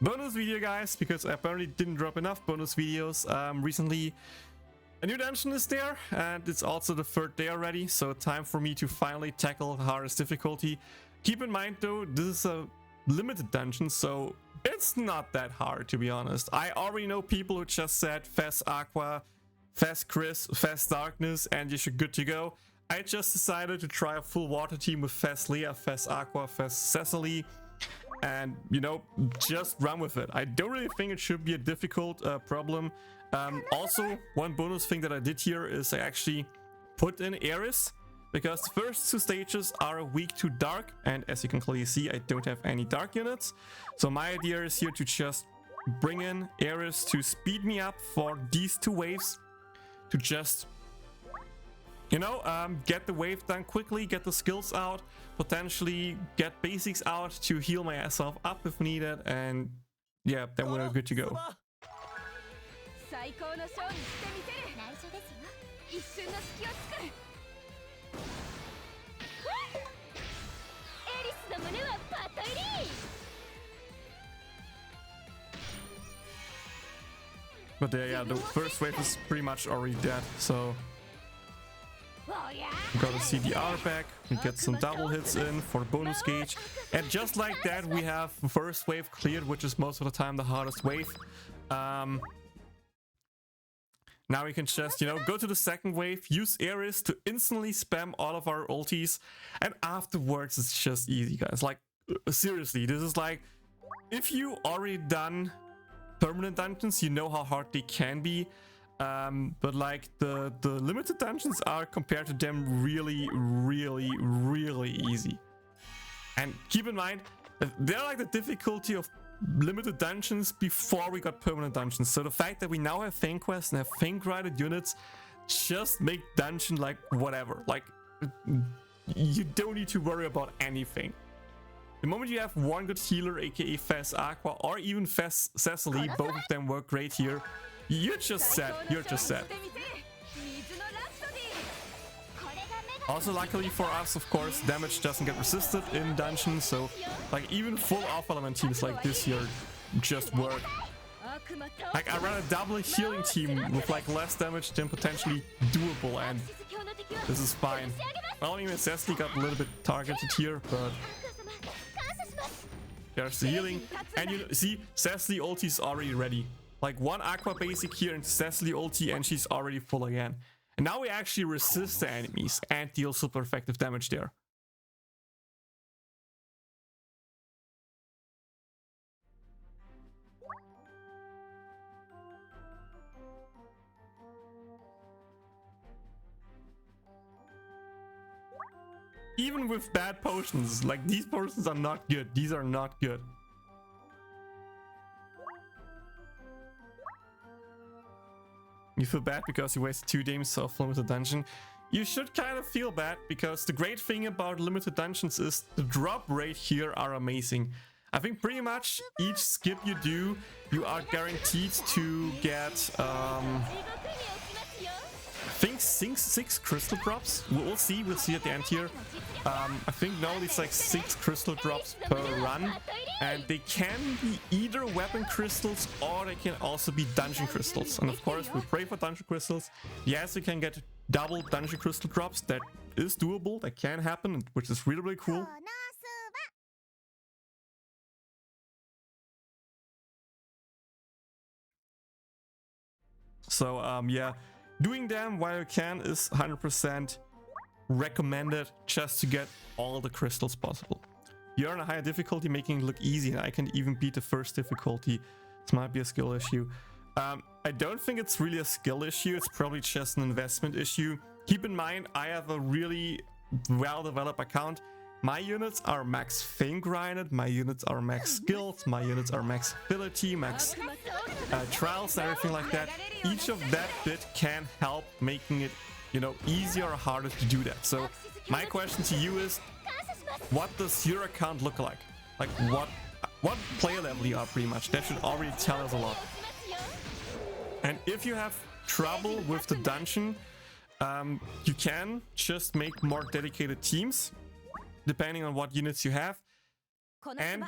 bonus video, guys, because I apparently didn't drop enough bonus videos recently. A new dungeon is there, and it's also the third day already, so time for me to finally tackle the hardest difficulty. Keep in mind though, this is a limited dungeon, so it's not that hard, to be honest. I already know people who just said Fast Aqua, Fast Chris, Fast Darkness, and you're good to go. I just decided to try a full water team with Fast Leah, Fast Aqua, Fast Cecily, and, you know, just run with it. I don't really think it should be a difficult problem. Also, one bonus thing that I did here is I actually put in Ares, because the first two stages are weak to dark, and as you can clearly see, I don't have any dark units. So my idea is here to just bring in Ares to speed me up for these two waves, to just, you know, get the wave done quickly, get the skills out, potentially get basics out to heal myself up if needed, and yeah, then we're good to go. But yeah, the first wave is pretty much already dead, so we got a CDR back, we get some double hits in for the bonus gauge, and just like that we have the first wave cleared, which is most of the time the hardest wave. Now we can just, you know, go to the second wave, use Ares to instantly spam all of our ultis, and afterwards it's just easy, guys. Like, seriously, this is like, if you already done permanent dungeons, you know how hard they can be. But like the limited dungeons are, compared to them, really easy. And keep in mind, they're like the difficulty of limited dungeons before we got permanent dungeons. So the fact that we now have Fang quests and have Fang graded units just make dungeon like whatever. Like, you don't need to worry about anything. The moment you have one good healer, aka Fast Aqua, or even Fast Cecily, both of them work great here. You're just set. You're just set. Also, luckily for us, of course, damage doesn't get resisted in dungeons, so like even full off element teams like this here just work. Like, I ran a double healing team with like less damage than potentially doable, and this is fine. Well, even Cecily got a little bit targeted here, but there's the healing. And you see, Cecily ulti is already ready. Like, one Aqua basic here and Cecily ulti, and she's already full again. And now we actually resist the enemies and deal super effective damage there. Even with bad potions, like, these potions are not good. These are not good. You feel bad because you wasted 2 games of limited dungeon. You should kind of feel bad, because the great thing about limited dungeons is the drop rate here are amazing. I think pretty much each skip you do, you are guaranteed to get I think 6 crystal drops. We'll see at the end here. I think now it's like 6 crystal drops per run, and they can be either weapon crystals or they can also be dungeon crystals. And of course, we pray for dungeon crystals. Yes, you can get double dungeon crystal drops. That is doable. That can happen, which is really cool. So yeah, doing them while you can is 100% recommended, just to get all the crystals possible. You're on a higher difficulty, making it look easy, and I can even beat the first difficulty. This might be a skill issue. I don't think it's really a skill issue. It's probably just an investment issue. Keep in mind, I have a really well-developed account. My units are max Fang grinded, my units are max skills, my units are max ability, max trials, and everything like that. Each of that bit can help making it, you know, easier or harder to do that. So my question to you is, what does your account look like? Like, what player level you are, pretty much. That should already tell us a lot. And if you have trouble with the dungeon, you can just make more dedicated teams, depending on what units you have. And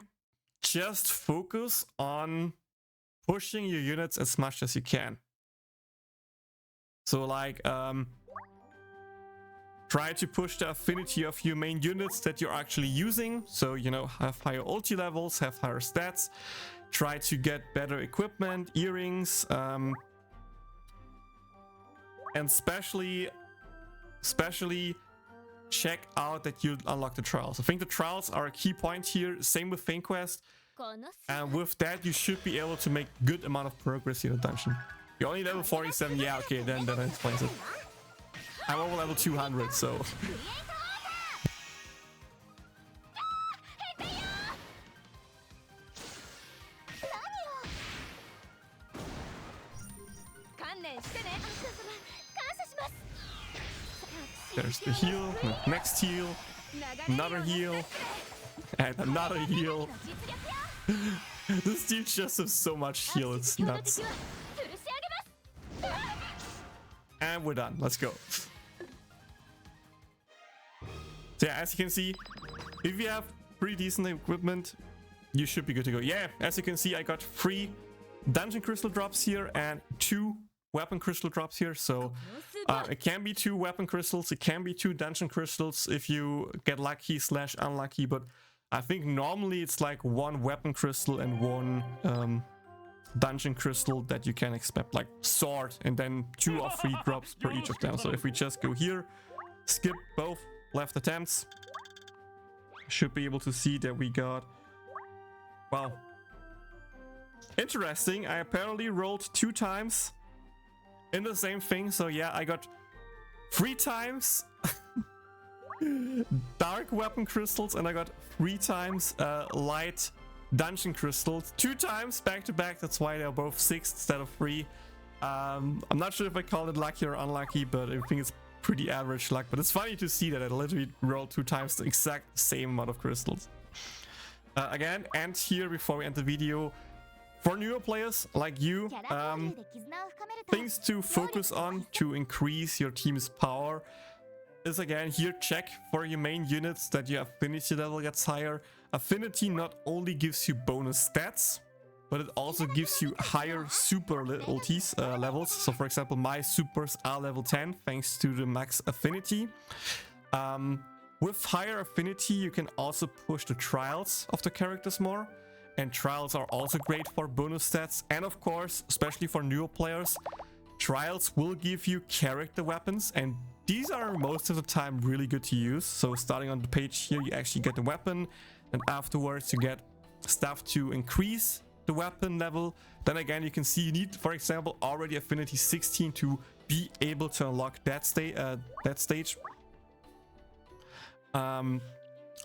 just focus on pushing your units as much as you can. So like try to push the affinity of your main units that you're actually using. So, you know, have higher ulti levels, have higher stats, try to get better equipment, earrings, and especially check out that you unlock the trials. I think the trials are a key point here. Same with Fame Quest. And with that, you should be able to make good amount of progress in the dungeon. You're only level 47. Yeah, okay, then that explains it. I'm over level 200, so... There's the heal, next heal, another heal, and another heal. This dude just has so much heal, it's nuts. And we're done, let's go. So yeah, as you can see, if you have pretty decent equipment, you should be good to go. Yeah, as you can see, I got 3 dungeon crystal drops here and 2 weapon crystal drops here. So it can be 2 weapon crystals, it can be 2 dungeon crystals if you get lucky / unlucky, but I think normally it's like 1 weapon crystal and 1 dungeon crystal that you can expect, like sword, and then 2 or 3 drops per each of them. So if we just go here, skip both left attempts, should be able to see that we got, wow, interesting. I apparently rolled 2 times in the same thing. So yeah, I got 3 times dark weapon crystals, and I got 3 times light dungeon crystals, 2 times back to back. That's why they're both 6 instead of 3. I'm not sure if I call it lucky or unlucky, but I think it's pretty average luck. But it's funny to see that I literally rolled 2 times the exact same amount of crystals. Again, and here before we end the video, for newer players like you, things to focus on to increase your team's power is, again, here, check for your main units that your affinity level gets higher. Affinity not only gives you bonus stats, but it also gives you higher super ultis levels. So for example, my supers are level 10 thanks to the max affinity. With higher affinity, you can also push the trials of the characters more. And trials are also great for bonus stats. And of course, especially for newer players, trials will give you character weapons, and these are most of the time really good to use. So starting on the page here, you actually get the weapon, and afterwards you get stuff to increase the weapon level. Then again, you can see you need, for example, already affinity 16 to be able to unlock that stage.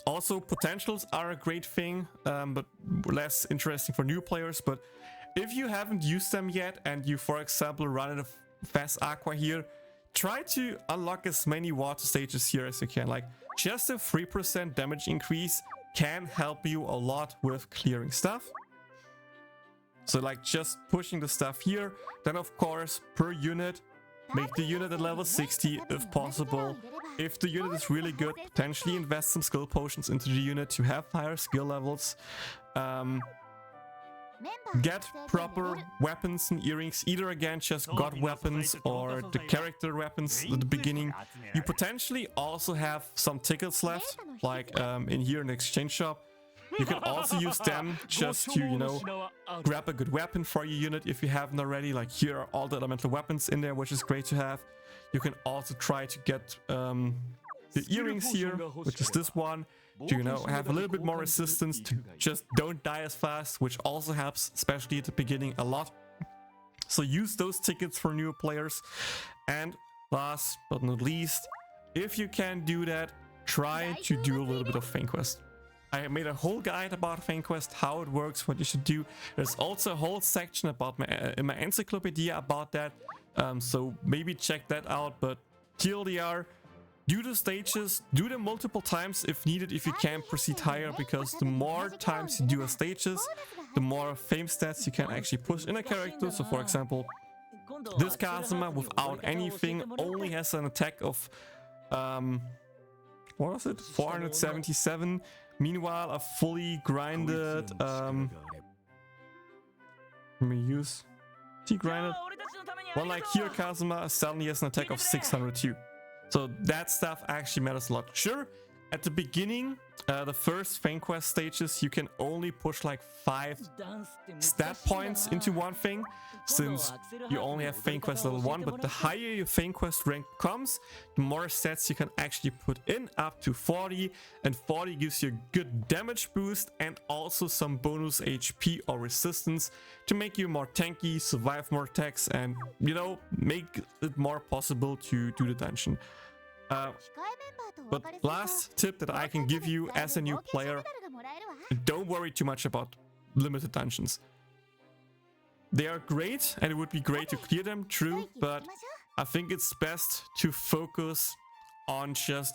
Also, potentials are a great thing, but less interesting for new players. But if you haven't used them yet and you, for example, run a fast aqua here, try to unlock as many water stages here as you can. Like, just a 3% damage increase can help you a lot with clearing stuff. So like just pushing the stuff here. Then of course, per unit, make the unit at level 60 if possible. If the unit is really good, potentially invest some skill potions into the unit to have higher skill levels. Get proper weapons and earrings, either again just god weapons or the character weapons at the beginning. You potentially also have some tickets left, like in here in the exchange shop. You can also use them just to, you know, grab a good weapon for your unit if you haven't already. Like, here are all the elemental weapons in there, which is great to have. You can also try to get the earrings here, which is this one, to, you know, have a little bit more resistance, to just don't die as fast, which also helps, especially at the beginning, a lot. So use those tickets for newer players. And last but not least, if you can do that, try to do a little bit of Fame Quest. I made a whole guide about Fame Quest, how it works, what you should do. There's also a whole section about in my Encyclopedia about that, so maybe check that out. But TLDR, do the stages, do them multiple times if needed, if you can proceed higher, because the more times you do a stages, the more fame stats you can actually push in a character. So for example, this Kazuma without anything only has an attack of what was it, 477, Meanwhile, a fully grinded let me use grinded one like here Kazuma suddenly has an attack of 602. So that stuff actually matters a lot. Sure, at the beginning, the first Fang Quest stages, you can only push like 5 stat points into one thing, since you only have Fang Quest level 1, but the higher your Fang Quest rank becomes, the more stats you can actually put in, up to 40, and 40 gives you a good damage boost and also some bonus HP or resistance to make you more tanky, survive more attacks, and, you know, make it more possible to do the dungeon. But last tip that I can give you as a new player, don't worry too much about limited dungeons. They are great and it would be great to clear them, true, but I think it's best to focus on just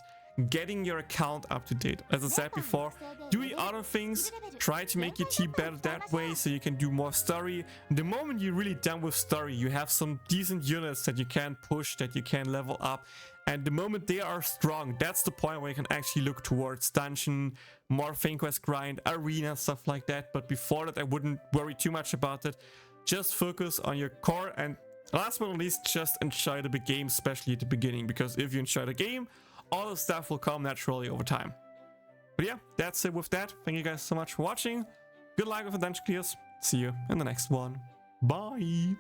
getting your account up to date. As I said before, do the other things, try to make your team better that way so you can do more story. The moment you're really done with story, you have some decent units that you can push, that you can level up, and the moment they are strong, that's the point where you can actually look towards dungeon, more Fang Quest grind, arena, stuff like that. But before that, I wouldn't worry too much about it. Just focus on your core, and last but not least, just enjoy the big game, especially at the beginning, because if you enjoy the game, all the stuff will come naturally over time. But yeah, that's it with that. Thank you guys so much for watching. Good luck with the dungeon clears. See you in the next one. Bye!